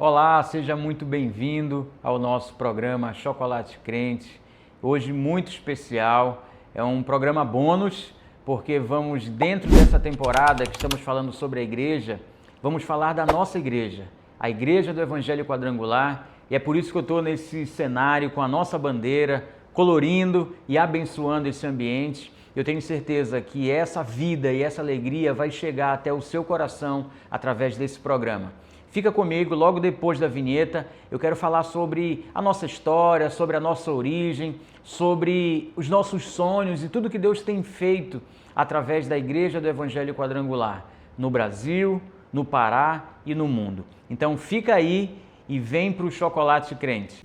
Olá, seja muito bem-vindo ao nosso programa Chocolate Crente. Hoje muito especial, é um programa bônus, porque vamos dentro dessa temporada que estamos falando sobre a igreja, vamos falar da nossa igreja, a Igreja do Evangelho Quadrangular, e é por isso que eu estou nesse cenário com a nossa bandeira, colorindo e abençoando esse ambiente. Eu tenho certeza que essa vida e essa alegria vai chegar até o seu coração através desse programa. Fica comigo, logo depois da vinheta, eu quero falar sobre a nossa história, sobre a nossa origem, sobre os nossos sonhos e tudo que Deus tem feito através da Igreja do Evangelho Quadrangular, no Brasil, no Pará e no mundo. Então fica aí e vem para o Chocolate Crente.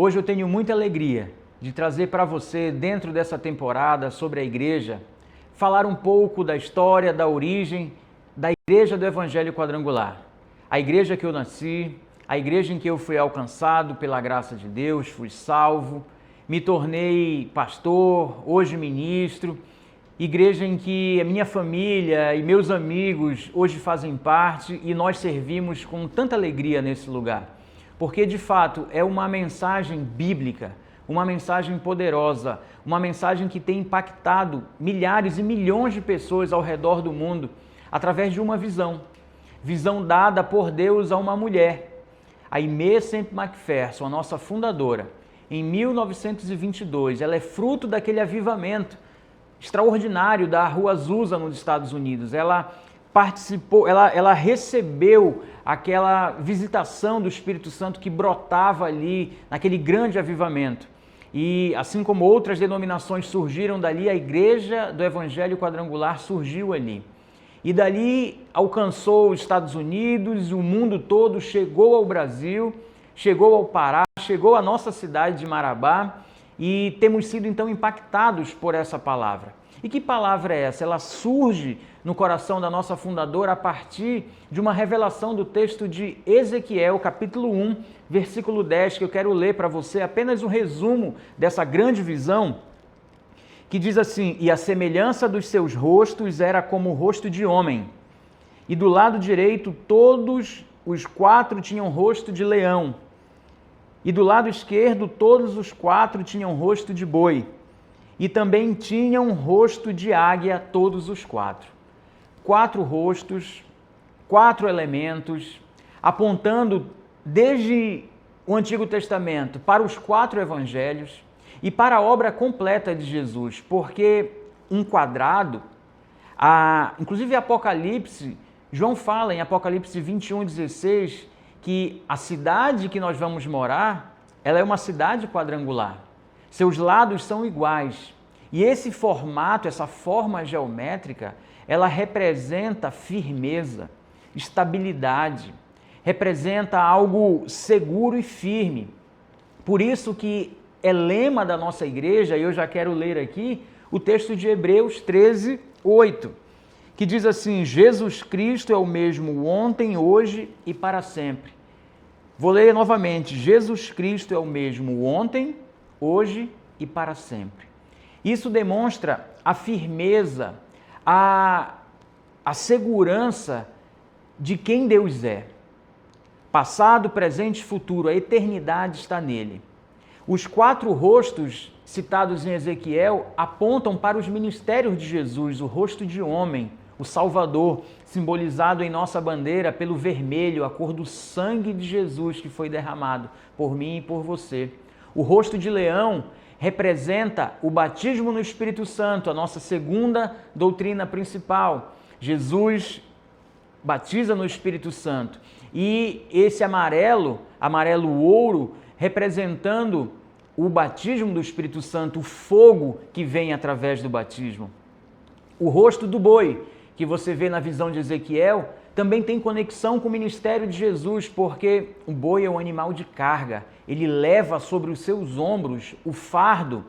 Hoje eu tenho muita alegria de trazer para você, dentro dessa temporada sobre a igreja, falar um pouco da história, da origem da Igreja do Evangelho Quadrangular. A igreja que eu nasci, a igreja em que eu fui alcançado pela graça de Deus, fui salvo, me tornei pastor, hoje ministro, igreja em que a minha família e meus amigos hoje fazem parte e nós servimos com tanta alegria nesse lugar. Porque, de fato, é uma mensagem bíblica, uma mensagem poderosa, uma mensagem que tem impactado milhares e milhões de pessoas ao redor do mundo através de uma visão dada por Deus a uma mulher, a Aimee Semple McPherson, a nossa fundadora, em 1922. Ela é fruto daquele avivamento extraordinário da Rua Azusa nos Estados Unidos. Ela participou, ela recebeu aquela visitação do Espírito Santo que brotava ali naquele grande avivamento. E assim como outras denominações surgiram dali, a Igreja do Evangelho Quadrangular surgiu ali. E dali alcançou os Estados Unidos, o mundo todo, chegou ao Brasil, chegou ao Pará, chegou à nossa cidade de Marabá e temos sido então impactados por essa palavra. E que palavra é essa? Ela surge no coração da nossa fundadora a partir de uma revelação do texto de Ezequiel, capítulo 1, versículo 10, que eu quero ler para você apenas um resumo dessa grande visão, que diz assim: "E a semelhança dos seus rostos era como o rosto de homem, e do lado direito todos os quatro tinham rosto de leão, e do lado esquerdo todos os quatro tinham rosto de boi, e também tinham rosto de águia todos os quatro." Quatro rostos, quatro elementos, apontando desde o Antigo Testamento para os quatro evangelhos e para a obra completa de Jesus, porque um quadrado, inclusive Apocalipse, João fala em Apocalipse 21:16, que a cidade que nós vamos morar, ela é uma cidade quadrangular. Seus lados são iguais. E esse formato, essa forma geométrica, ela representa firmeza, estabilidade, representa algo seguro e firme. Por isso que é lema da nossa igreja, e eu já quero ler aqui o texto de Hebreus 13:8, que diz assim: "Jesus Cristo é o mesmo ontem, hoje e para sempre." Vou ler novamente: Jesus Cristo é o mesmo ontem, hoje e para sempre. Isso demonstra a firmeza, a segurança de quem Deus é. Passado, presente e futuro, a eternidade está nele. Os quatro rostos citados em Ezequiel apontam para os ministérios de Jesus, o rosto de homem, o Salvador, simbolizado em nossa bandeira pelo vermelho, a cor do sangue de Jesus que foi derramado por mim e por você. O rosto de leão representa o batismo no Espírito Santo, a nossa segunda doutrina principal. Jesus batiza no Espírito Santo. E esse amarelo ouro, representando o batismo do Espírito Santo, o fogo que vem através do batismo. O rosto do boi, que você vê na visão de Ezequiel, também tem conexão com o ministério de Jesus, porque o boi é um animal de carga. Ele leva sobre os seus ombros o fardo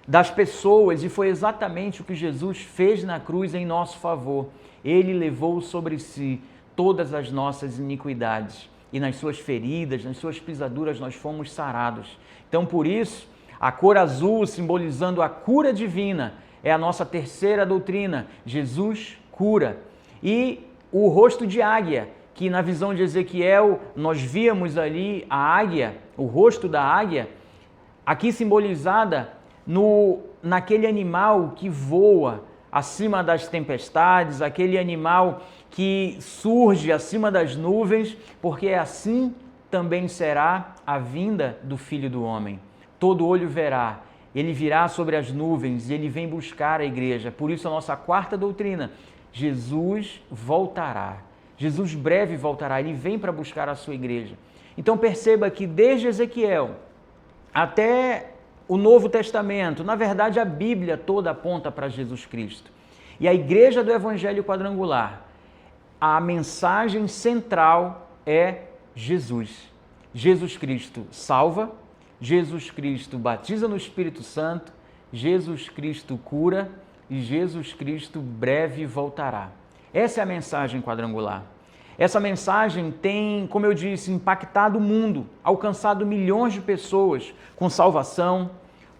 das pessoas, e foi exatamente o que Jesus fez na cruz em nosso favor. Ele levou sobre si todas as nossas iniquidades, e nas suas feridas, nas suas pisaduras nós fomos sarados. Então, por isso, a cor azul, simbolizando a cura divina, é a nossa terceira doutrina. Jesus cura. E o rosto de águia, que na visão de Ezequiel nós víamos ali a águia, o rosto da águia, aqui simbolizada naquele animal que voa acima das tempestades, aquele animal que surge acima das nuvens, porque assim também será a vinda do Filho do Homem. Todo olho verá, ele virá sobre as nuvens e ele vem buscar a igreja. Por isso a nossa quarta doutrina, Jesus voltará. Jesus breve voltará, ele vem para buscar a sua igreja. Então perceba que desde Ezequiel até o Novo Testamento, na verdade a Bíblia toda aponta para Jesus Cristo. E a igreja do Evangelho Quadrangular, a mensagem central é Jesus. Jesus Cristo salva, Jesus Cristo batiza no Espírito Santo, Jesus Cristo cura e Jesus Cristo breve voltará. Essa é a mensagem quadrangular. Essa mensagem tem, como eu disse, impactado o mundo, alcançado milhões de pessoas com salvação,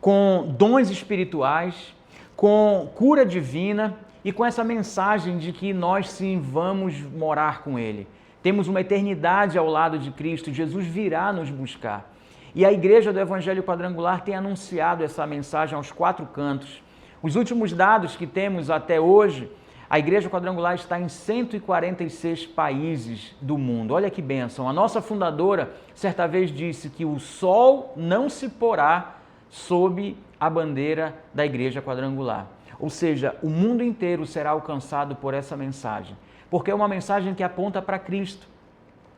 com dons espirituais, com cura divina e com essa mensagem de que nós sim vamos morar com Ele. Temos uma eternidade ao lado de Cristo, Jesus virá nos buscar. E a igreja do Evangelho Quadrangular tem anunciado essa mensagem aos quatro cantos. Os últimos dados que temos até hoje, a Igreja Quadrangular está em 146 países do mundo. Olha que bênção. A nossa fundadora certa vez disse que o sol não se porá sob a bandeira da Igreja Quadrangular. Ou seja, o mundo inteiro será alcançado por essa mensagem, porque é uma mensagem que aponta para Cristo.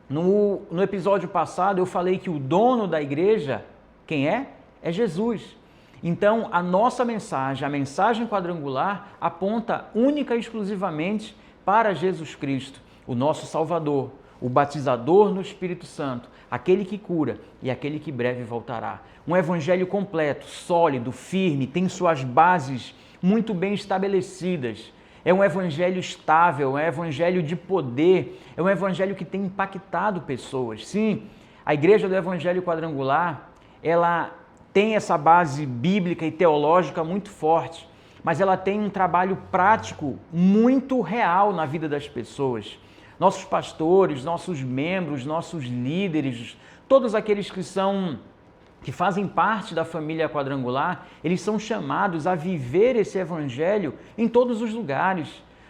No episódio passado eu falei que o dono da igreja, quem é? É Jesus. Então, a nossa mensagem, a mensagem quadrangular, aponta única e exclusivamente para Jesus Cristo, o nosso Salvador, o batizador no Espírito Santo, aquele que cura e aquele que breve voltará. Um evangelho completo, sólido, firme, tem suas bases muito bem estabelecidas. É um evangelho estável, é um evangelho de poder, é um evangelho que tem impactado pessoas. Sim, a igreja do Evangelho Quadrangular, ela tem essa base bíblica e teológica muito forte, mas ela tem um trabalho prático muito real na vida das pessoas. Nossos pastores, nossos membros, nossos líderes, todos aqueles que fazem parte da família quadrangular, eles são chamados a viver esse evangelho em todos os lugares,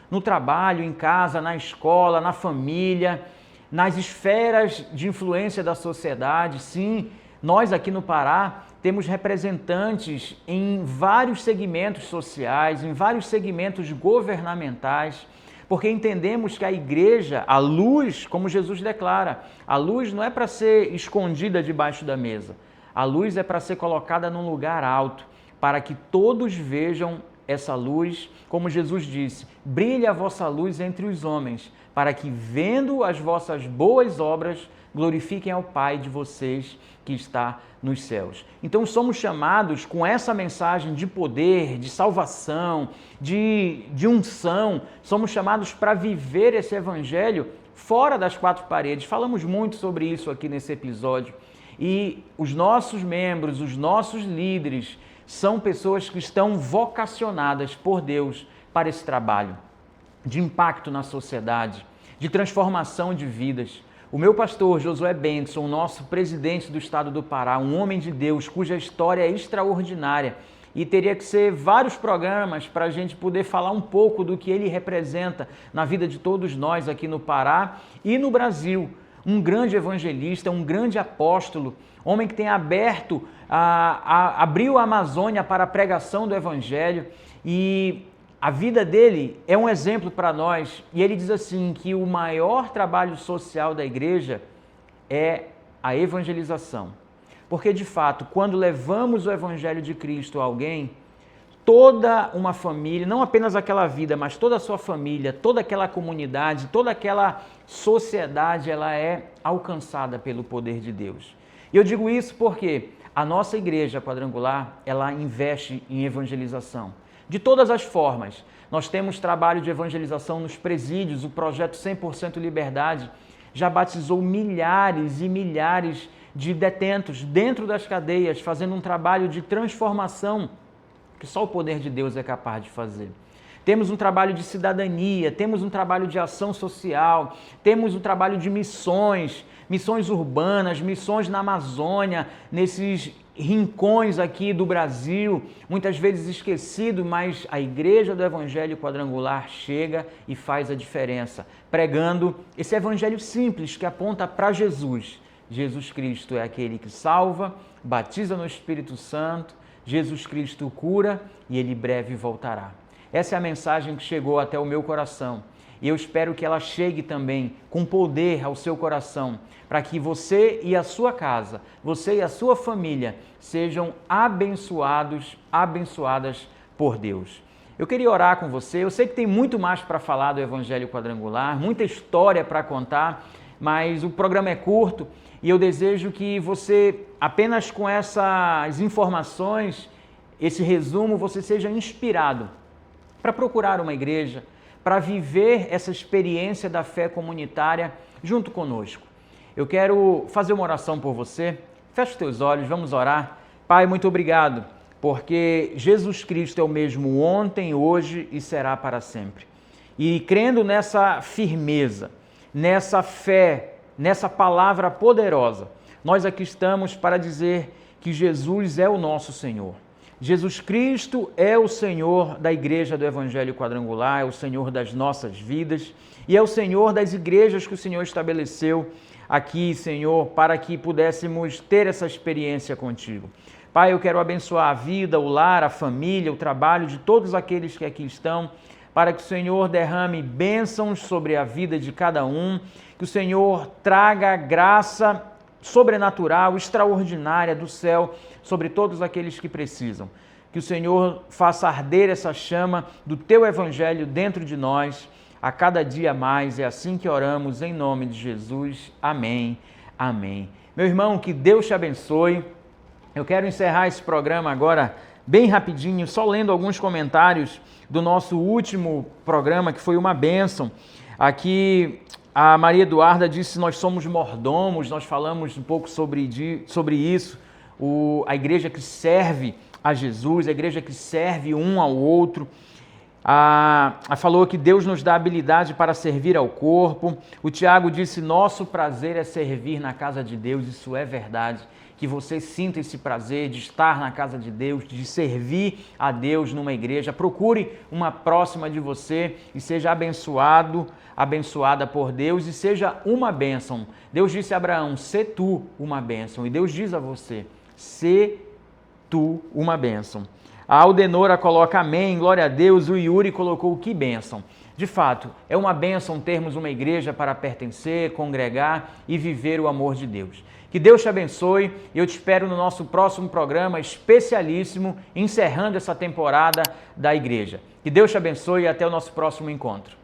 no trabalho, em casa, na escola, na família, nas esferas de influência da sociedade. Sim, nós aqui no Pará temos representantes em vários segmentos sociais, em vários segmentos governamentais, porque entendemos que a igreja, a luz, como Jesus declara, a luz não é para ser escondida debaixo da mesa. A luz é para ser colocada num lugar alto, para que todos vejam essa luz, como Jesus disse, brilhe a vossa luz entre os homens, para que, vendo as vossas boas obras, glorifiquem ao Pai de vocês que está nos céus. Então somos chamados com essa mensagem de poder, de salvação, de unção, somos chamados para viver esse evangelho fora das quatro paredes. Falamos muito sobre isso aqui nesse episódio. E os nossos membros, os nossos líderes, são pessoas que estão vocacionadas por Deus para esse trabalho de impacto na sociedade, de transformação de vidas. O meu pastor Josué Benson, nosso presidente do estado do Pará, um homem de Deus cuja história é extraordinária, e teria que ser vários programas para a gente poder falar um pouco do que ele representa na vida de todos nós aqui no Pará e no Brasil. Um grande evangelista, um grande apóstolo, homem que tem abriu a Amazônia para a pregação do evangelho, e a vida dele é um exemplo para nós. E ele diz assim que o maior trabalho social da igreja é a evangelização. Porque de fato, quando levamos o evangelho de Cristo a alguém, toda uma família, não apenas aquela vida, mas toda a sua família, toda aquela comunidade, toda aquela sociedade, ela é alcançada pelo poder de Deus. E eu digo isso porque a nossa igreja quadrangular, ela investe em evangelização, de todas as formas, Nós temos trabalho de evangelização nos presídios, o projeto 100% Liberdade já batizou milhares e milhares de detentos dentro das cadeias, fazendo um trabalho de transformação que só o poder de Deus é capaz de fazer. Temos um trabalho de cidadania, temos um trabalho de ação social, temos um trabalho de missões, missões urbanas, missões na Amazônia, nesses rincões aqui do Brasil, muitas vezes esquecido, mas a Igreja do Evangelho Quadrangular chega e faz a diferença, pregando esse evangelho simples que aponta para Jesus. Jesus Cristo é aquele que salva, batiza no Espírito Santo, Jesus Cristo cura e Ele breve voltará. Essa é a mensagem que chegou até o meu coração e eu espero que ela chegue também com poder ao seu coração, para que você e a sua casa, você e a sua família sejam abençoados, abençoadas por Deus. Eu queria orar com você, eu sei que tem muito mais para falar do Evangelho Quadrangular, muita história para contar, mas o programa é curto e eu desejo que você, apenas com essas informações, esse resumo, você seja inspirado para procurar uma igreja, para viver essa experiência da fé comunitária junto conosco. Eu quero fazer uma oração por você. Feche os teus olhos, vamos orar. Pai, muito obrigado, porque Jesus Cristo é o mesmo ontem, hoje e será para sempre. E crendo nessa firmeza, nessa fé, nessa palavra poderosa, nós aqui estamos para dizer que Jesus é o nosso Senhor. Jesus Cristo é o Senhor da Igreja do Evangelho Quadrangular, é o Senhor das nossas vidas e é o Senhor das igrejas que o Senhor estabeleceu aqui, Senhor, para que pudéssemos ter essa experiência contigo. Pai, eu quero abençoar a vida, o lar, a família, o trabalho de todos aqueles que aqui estão, para que o Senhor derrame bênçãos sobre a vida de cada um, que o Senhor traga graça sobrenatural, extraordinária do céu sobre todos aqueles que precisam. Que o Senhor faça arder essa chama do Teu Evangelho dentro de nós a cada dia mais. É assim que oramos em nome de Jesus. Amém. Amém. Meu irmão, que Deus te abençoe. Eu quero encerrar esse programa agora bem rapidinho, só lendo alguns comentários do nosso último programa, que foi uma bênção. Aqui a Maria Eduarda disse: nós somos mordomos, nós falamos um pouco sobre isso, a igreja que serve a Jesus, a igreja que serve um ao outro. Falou que Deus nos dá habilidade para servir ao corpo. O Tiago disse: nosso prazer é servir na casa de Deus. Isso é verdade. Que você sinta esse prazer de estar na casa de Deus, de servir a Deus numa igreja. Procure uma próxima de você e seja abençoado, abençoada por Deus e seja uma bênção. Deus disse a Abraão: sê tu uma bênção. E Deus diz a você: sê tu uma bênção. A Aldenora coloca amém, glória a Deus. O Yuri colocou que bênção. De fato, é uma bênção termos uma igreja para pertencer, congregar e viver o amor de Deus. Que Deus te abençoe e eu te espero no nosso próximo programa especialíssimo, encerrando essa temporada da igreja. Que Deus te abençoe e até o nosso próximo encontro.